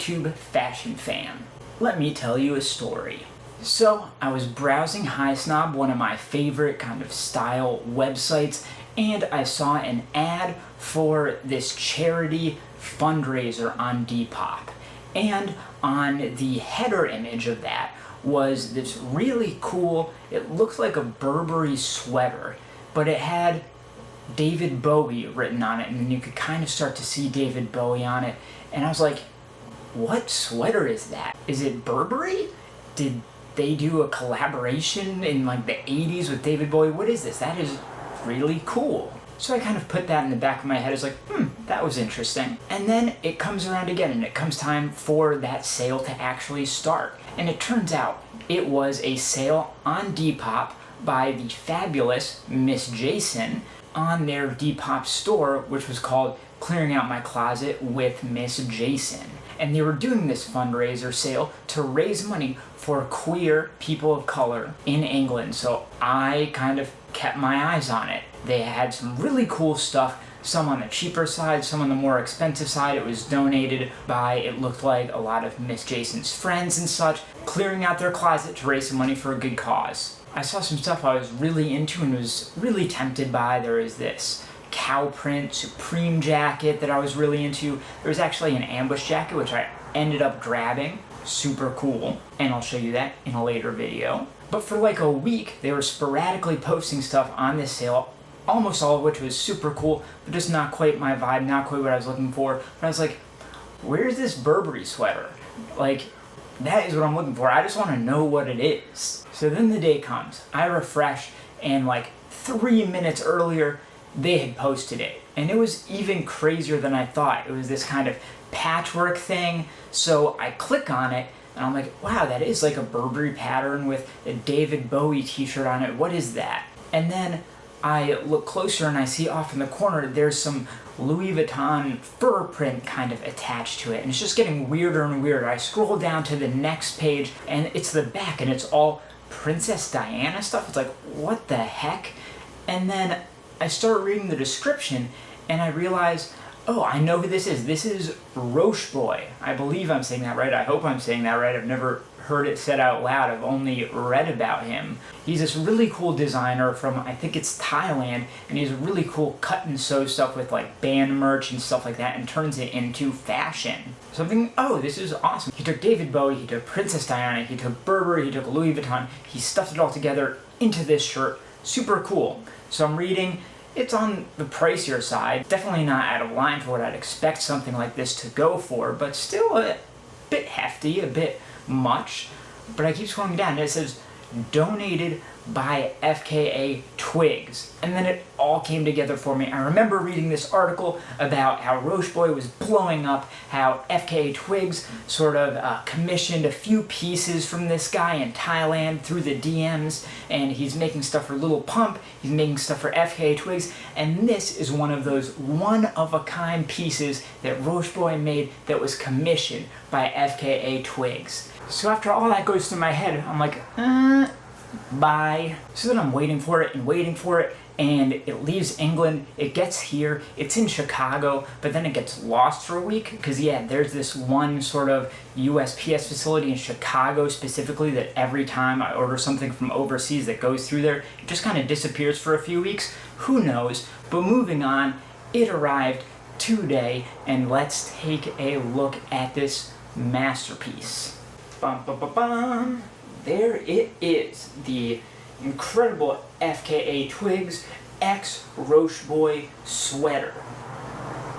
YouTube fashion fan. Let me tell you a story. So, I was browsing HiSnob, one of my favorite kind of style websites, and I saw an ad for this charity fundraiser on Depop. And on the header image of that was this really cool, it looked like a Burberry sweater, but it had David Bowie written on it, and then you could kind of start to see David Bowie on it. And I was like, what sweater is that? Is it Burberry? Did they do a collaboration in like the 80s with David Bowie? What is this? That is really cool. So I kind of put that in the back of my head. I was like, that was interesting. And then it comes around again, and it comes time for that sale to actually start. And it turns out it was a sale on Depop by the fabulous Miss Jason on their Depop store, which was called Clearing Out My Closet with Miss Jason. And they were doing this fundraiser sale to raise money for queer people of color in England. So I kind of kept my eyes on it. They had some really cool stuff, some on the cheaper side, some on the more expensive side. It was donated by, it looked like, a lot of Miss Jason's friends and such, clearing out their closet to raise some money for a good cause. I saw some stuff I was really into and was really tempted by. There was this cow print Supreme jacket that I was really into. There was actually an ambush jacket, which I ended up grabbing. Super cool. And I'll show you that in a later video. But for like a week, they were sporadically posting stuff on this sale, almost all of which was super cool, but just not quite my vibe, not quite what I was looking for. But I was like, where's this Burberry sweater? Like, that is what I'm looking for. I just want to know what it is. So then the day comes. I refresh, and like 3 minutes earlier, they had posted it. And it was even crazier than I thought. It was this kind of patchwork thing. So I click on it, and I'm like, wow, that is like a Burberry pattern with a David Bowie t-shirt on it. What is that? And then I look closer and I see off in the corner there's some Louis Vuitton fur print kind of attached to it, and it's just getting weirder and weirder. I scroll down to the next page, and it's the back, and it's all Princess Diana stuff. It's like, what the heck? And then I start reading the description, and I realize, oh, I know who this is. This is Rocheboy. I believe I'm saying that right. I hope I'm saying that right. I've never heard it said out loud. I've only read about him. He's this really cool designer from, I think it's Thailand, and he has really cool cut and sew stuff with like band merch and stuff like that, and turns it into fashion. So I'm thinking, oh, this is awesome. He took David Bowie, he took Princess Diana, he took Burberry, he took Louis Vuitton, he stuffed it all together into this shirt. Super cool. So I'm reading, it's on the pricier side, definitely not out of line for what I'd expect something like this to go for, but still a bit hefty, a bit much. But I keep scrolling down and it says donated by FKA Twigs, and then it all came together for me. I remember reading this article about how Rocheboy was blowing up, how FKA Twigs sort of commissioned a few pieces from this guy in Thailand through the DMs, and he's making stuff for Little Pump, he's making stuff for FKA Twigs, and this is one of those one-of-a-kind pieces that Rocheboy made that was commissioned by FKA Twigs. So after all that goes through my head, I'm like, bye. So then I'm waiting for it, and it leaves England, it gets here, it's in Chicago, but then it gets lost for a week, because yeah, there's this one sort of USPS facility in Chicago specifically that every time I order something from overseas that goes through there, it just kind of disappears for a few weeks. Who knows? But moving on, it arrived today, and let's take a look at this masterpiece. Bum, bum, bum, bum. There it is, the incredible FKA Twigs X Rocheboy sweater.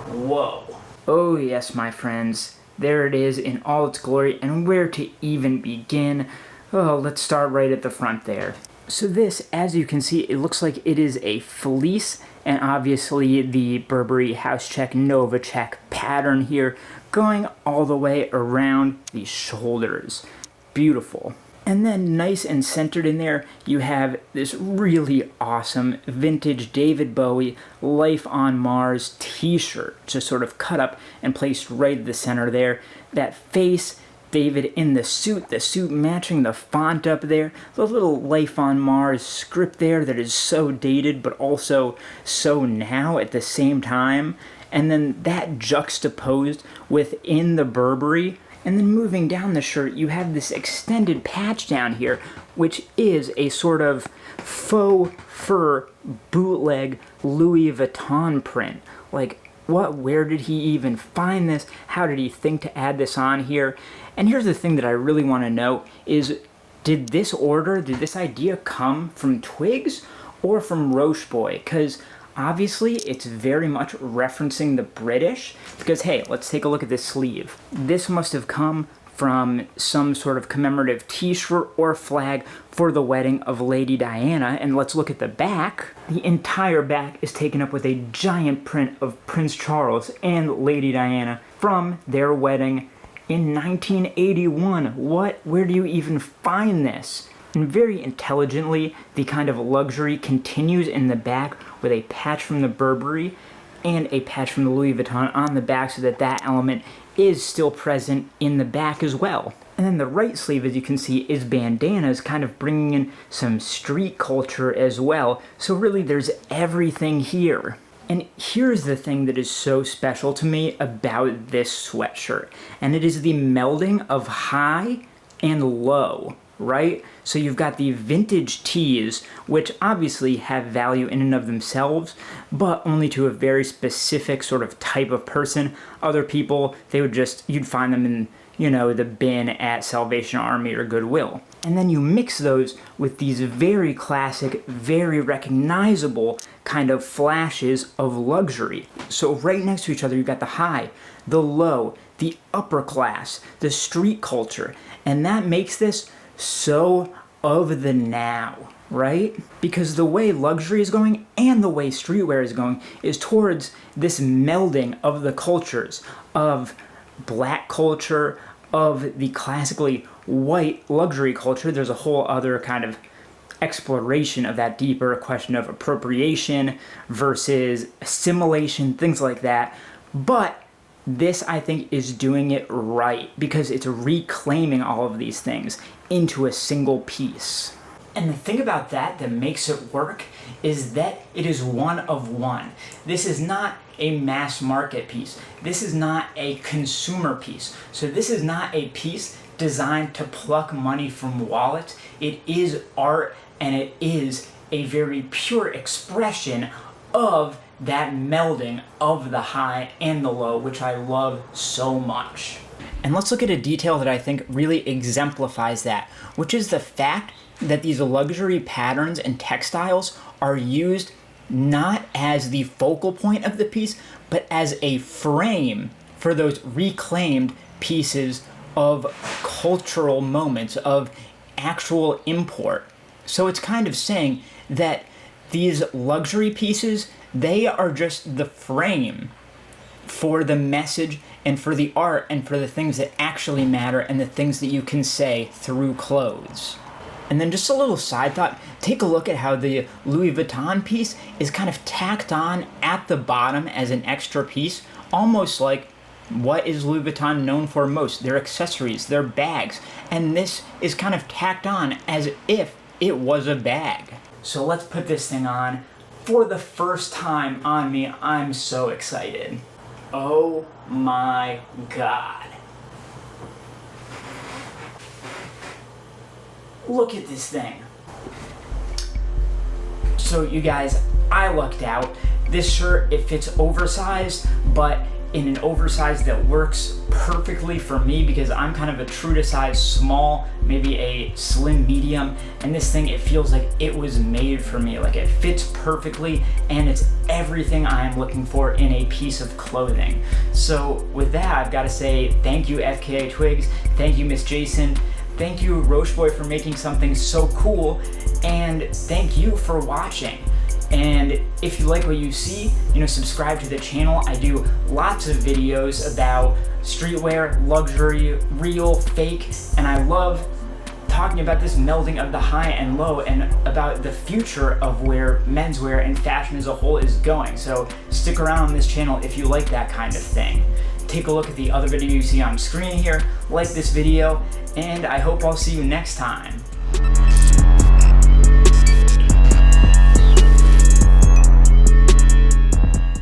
Whoa. Oh yes, my friends, there it is in all its glory, and where to even begin? Oh, let's start right at the front there. So this, as you can see, it looks like it is a fleece, and obviously the Burberry House Check Nova Check pattern here going all the way around the shoulders. Beautiful. And then nice and centered in there, you have this really awesome vintage David Bowie Life on Mars t-shirt, just sort of cut up and placed right at the center there. That face, David in the suit matching the font up there, the little Life on Mars script there that is so dated but also so now at the same time. And then that juxtaposed within the Burberry, And then moving down the shirt, you have this extended patch down here, which is a sort of faux fur bootleg Louis Vuitton print. Like, what? Where did he even find this? How did he think to add this on here? And here's the thing that I really want to know is, did this idea come from Twigs or from Rocheboy? Because obviously it's very much referencing the British, because hey, let's take a look at this sleeve. This must have come from some sort of commemorative t-shirt or flag for the wedding of Lady Diana. And let's look at the back. The entire back is taken up with a giant print of Prince Charles and Lady Diana from their wedding in 1981. What? Where do you even find this? And very intelligently, the kind of luxury continues in the back with a patch from the Burberry and a patch from the Louis Vuitton on the back, so that that element is still present in the back as well. And then the right sleeve, as you can see, is bandanas, kind of bringing in some street culture as well. So really there's everything here. And here's the thing that is so special to me about this sweatshirt, and it is the melding of high and low, right? So you've got the vintage tees, which obviously have value in and of themselves, but only to a very specific sort of type of person. Other people, you'd find them in, the bin at Salvation Army or Goodwill. And then you mix those with these very classic, very recognizable kind of flashes of luxury. So right next to each other, you've got the high, the low, the upper class, the street culture, and that makes this so of the now, right? Because the way luxury is going and the way streetwear is going is towards this melding of the cultures, of black culture, of the classically white luxury culture. There's a whole other kind of exploration of that deeper question of appropriation versus assimilation, things like that. But this, I think, is doing it right, because it's reclaiming all of these things into a single piece. And the thing about that makes it work is that it is one of one. This is not a mass market piece. This is not a consumer piece. So this is not a piece designed to pluck money from wallets. It is art, and it is a very pure expression of that melding of the high and the low, which I love so much. And let's look at a detail that I think really exemplifies that, which is the fact that these luxury patterns and textiles are used not as the focal point of the piece, but as a frame for those reclaimed pieces of cultural moments, of actual import. So it's kind of saying that these luxury pieces, they are just the frame for the message and for the art and for the things that actually matter and the things that you can say through clothes. And then just a little side thought, take a look at how the Louis Vuitton piece is kind of tacked on at the bottom as an extra piece, almost like what is Louis Vuitton known for most? Their accessories, their bags. And this is kind of tacked on as if it was a bag. So let's put this thing on. For the first time on me, I'm so excited. Oh my God. Look at this thing. So you guys, I lucked out. This shirt, it fits oversized, but in an oversized that works perfectly for me, because I'm kind of a true to size small, maybe a slim medium, and this thing, it feels like it was made for me. Like, it fits perfectly, and it's everything I am looking for in a piece of clothing. So with that, I've got to say thank you, FKA Twigs. Thank you, Miss Jason. Thank you, Rocheboy, for making something so cool, and thank you for watching. And if you like what you see, subscribe to the channel. I do lots of videos about streetwear, luxury, real, fake, and I love talking about this melding of the high and low and about the future of where menswear and fashion as a whole is going. So stick around on this channel if you like that kind of thing. Take a look at the other video you see on screen here, like this video, and I hope I'll see you next time.